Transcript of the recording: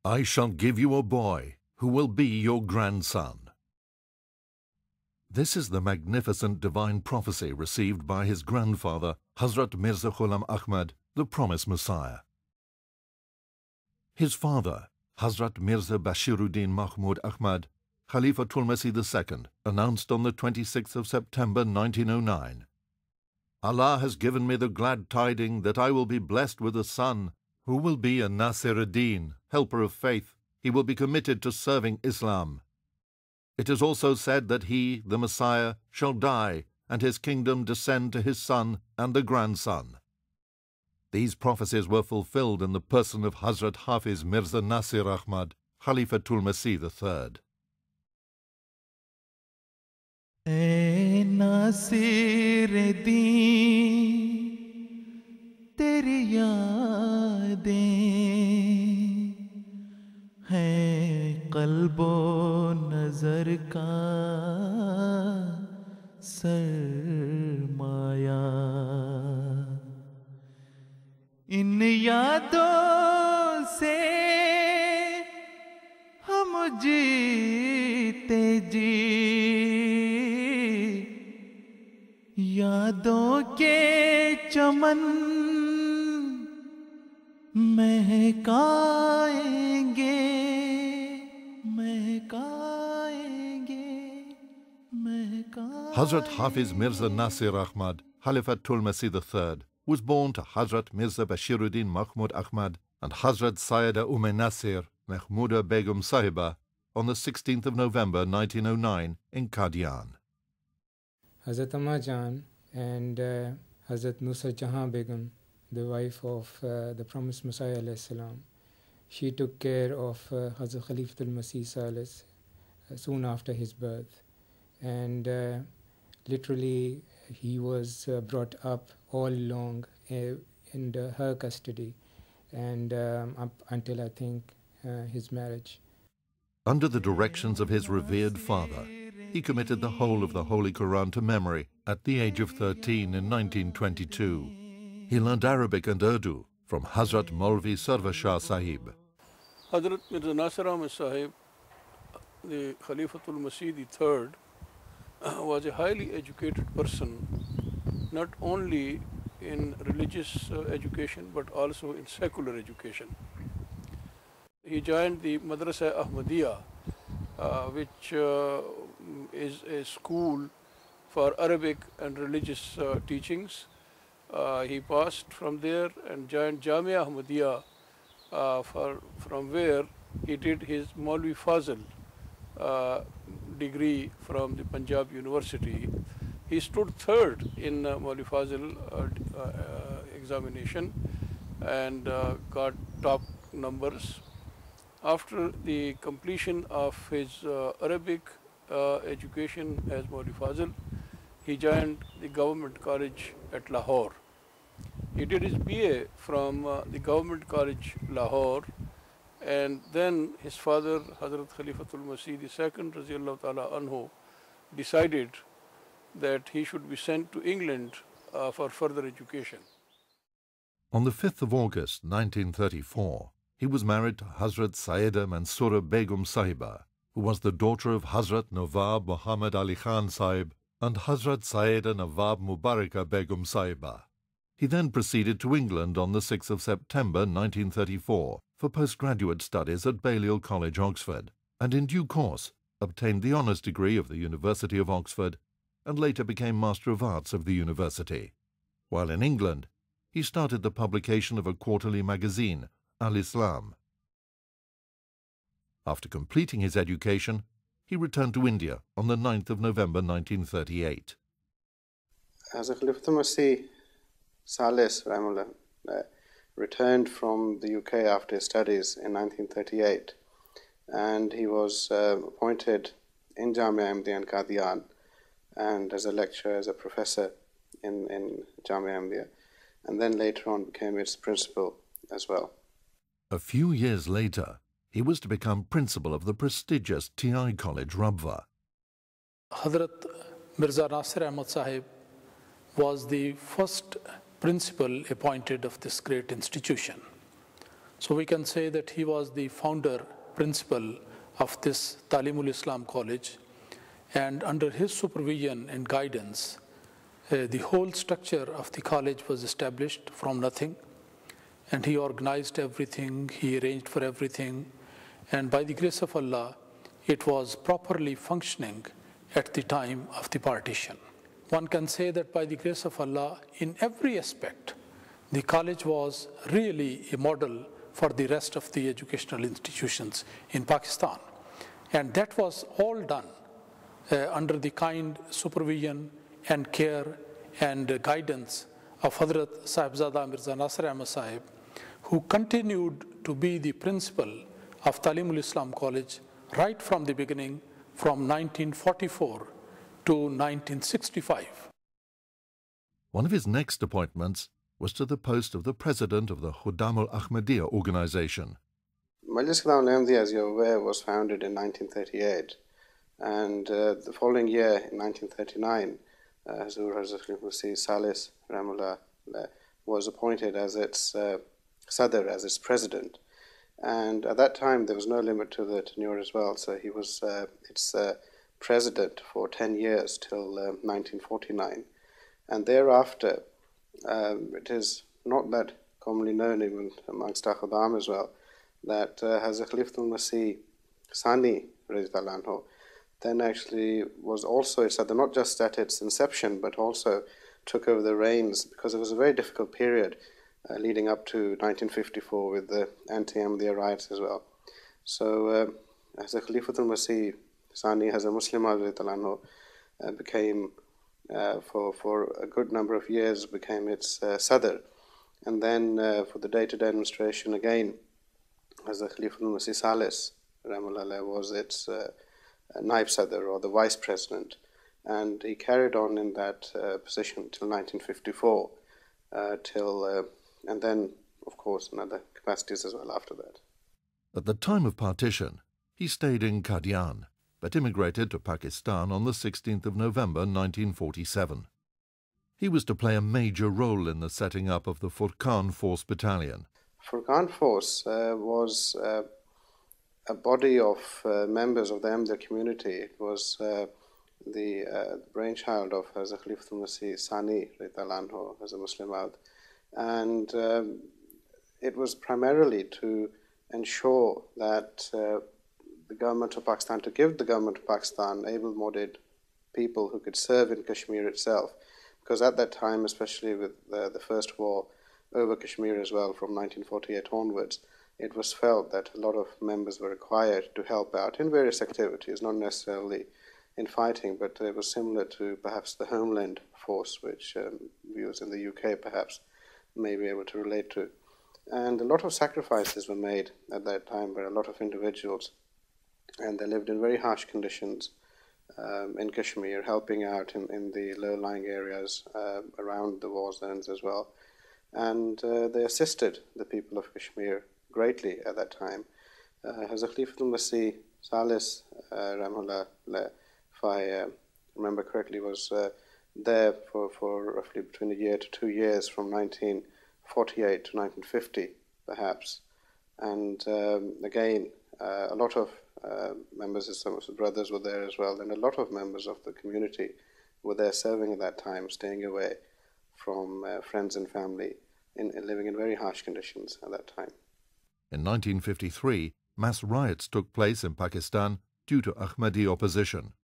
I shall give you a boy who will be your grandson. This is the magnificent divine prophecy received by his grandfather, Hadhrat Mirza Ghulam Ahmad, the promised Messiah. His father, Hazrat Mirza Bashiruddin Mahmud Ahmad, Khalifatul Masih II, announced on the 26th of September 1909, Allah has given me the glad tiding that I will be blessed with a son who will be a Nasir-ad-Din, helper of faith. He will be committed to serving Islam. It is also said that he, the Messiah, shall die and his kingdom descend to his son and the grandson. These prophecies were fulfilled in the person of Hazrat Hafiz Mirza Nasir Ahmad, Khalifatul Masih III. ए नासिर दीन तेरी यादें हैं क़ल्बो नज़र का सरमाया इन यादों से हम जीते जी यादों के चमन महकाएंगे Hazrat Hafiz Mirza Nasir Ahmad, Khalifatul Masih III, was born to Hazrat Mirza Bashiruddin Mahmud Ahmad and Hazrat Sayyida Nasir Mahmuda Begum Sahiba on the 16th of November 1909 in Qadian. Hazrat Amma Jan and Hazrat Nusrat Jahan Begum, the wife of the promised Messiah alayhi salam, she took care of Hazrat Khalifatul Masih Salis soon after his birth, and literally he was brought up all along in her custody and up until I think his marriage. Under the directions of his revered father, he committed the whole of the Holy Quran to memory at the age of 13 in 1922. He learned Arabic and Urdu from Hazrat Maulvi Sarvar Shah Sahib. Hadhrat Mirza Nasir Ahmad Sahib, the Khalifatul Masih III, was a highly educated person, not only in religious education but also in secular education. He joined the Madrasa Ahmadiyya, which is a school for Arabic and religious teachings. He passed from there and joined Jamia Ahmadiyya, from where he did his Maulvi Fazil degree from the Punjab University. He stood third in Maulvi Fazil examination and got top numbers. After the completion of his Arabic education as Maulvi Fazil, he joined the government college at Lahore. He did his BA from the government college Lahore, and then his father, Hazrat Khalifatul Masih II, Radiyallahu Ta'ala Anhu, decided that he should be sent to England for further education. On the 5th of August 1934, he was married to Hazrat Sayyida Mansoura Begum Sahiba, who was the daughter of Hazrat Nawab Muhammad Ali Khan Sahib and Hazrat Sayyida Nawab Mubaraka Begum Sahiba. He then proceeded to England on the 6th of September 1934 for postgraduate studies at Balliol College, Oxford, and in due course obtained the honours degree of the University of Oxford and later became Master of Arts of the university. While in England, he started the publication of a quarterly magazine, Al-Islam. After completing his education, he returned to India on the 9th of November 1938. As a Khalifatul Masih Salis returned from the UK after his studies in 1938, and he was appointed in Jamia Ahmadiyya in Qadian and as a lecturer, as a professor in Jamia Ahmadiyya, and then later on became its principal as well. A few years later, he was to become principal of the prestigious TI College, Rabwa. Hadhrat Mirza Nasir Ahmad Sahib was the first principal appointed of this great institution. So we can say that he was the founder, principal of this Talimul Islam College, and under his supervision and guidance, the whole structure of the college was established from nothing, and he organized everything, he arranged for everything, and by the grace of Allah, it was properly functioning at the time of the partition. One can say that by the grace of Allah, in every aspect, the college was really a model for the rest of the educational institutions in Pakistan. And that was all done under the kind supervision and care and guidance of Hadhrat Sahibzada Mirza Nasir Ahmad Sahib, who continued to be the principal of Talimul Islam College right from the beginning, from 1944 to 1965. One of his next appointments was to the post of the president of the Khuddam al-Ahmadiyya organization. Majlis Khudam al-Ahmadiyya, as you're aware, was founded in 1938, and the following year, in 1939, Hazrat Masih Salis Rahimahullah was appointed as its Sadr, as its president. And at that time, there was no limit to the tenure as well, so he was its president for 10 years till 1949. And thereafter, it is not that commonly known even amongst our Khuddam as well, that Hazrat Khalifatul Masih Sani then actually was also its Sadr, not just at its inception, but also took over the reins, because it was a very difficult period leading up to 1954 with the anti-Ahmadiyya riots as well. So Hazrat Khalifatul Masih Sani, Hazrat Muslim became, for a good number of years, became its Sadr. And then for the day-to-day administration again, Hazrat Khalifatul Masih Salis was its Naib Sadr, or the vice president. And he carried on in that position till 1954, and then, of course, in other capacities as well after that. At the time of partition, he stayed in Qadian, but immigrated to Pakistan on the 16th of November 1947. He was to play a major role in the setting up of the Furqan Force Battalion. Furqan Force was a body of members of the Ahmadiyya community. It was the brainchild of Hazrat Khalifatul Masih Sani as a Muslim out. And it was primarily to ensure that the government of Pakistan, to give the government of Pakistan able-bodied people who could serve in Kashmir itself. Because at that time, especially with the first war over Kashmir as well, from 1948 onwards, it was felt that a lot of members were required to help out in various activities, not necessarily in fighting, but it was similar to perhaps the Homeland Force, which viewers in the UK perhaps may be able to relate to. And a lot of sacrifices were made at that time by a lot of individuals, and they lived in very harsh conditions in Kashmir, helping out in the low-lying areas around the war zones as well. And they assisted the people of Kashmir greatly at that time. Hazrat Khalifatul Masih Salis Rahimahullah, if I remember correctly, was there for roughly between a year to 2 years, from 1948 to 1950 perhaps. And again, a lot of members, some of his brothers were there as well, and a lot of members of the community were there serving at that time, staying away from friends and family, living in very harsh conditions at that time. In 1953, mass riots took place in Pakistan due to Ahmadi opposition.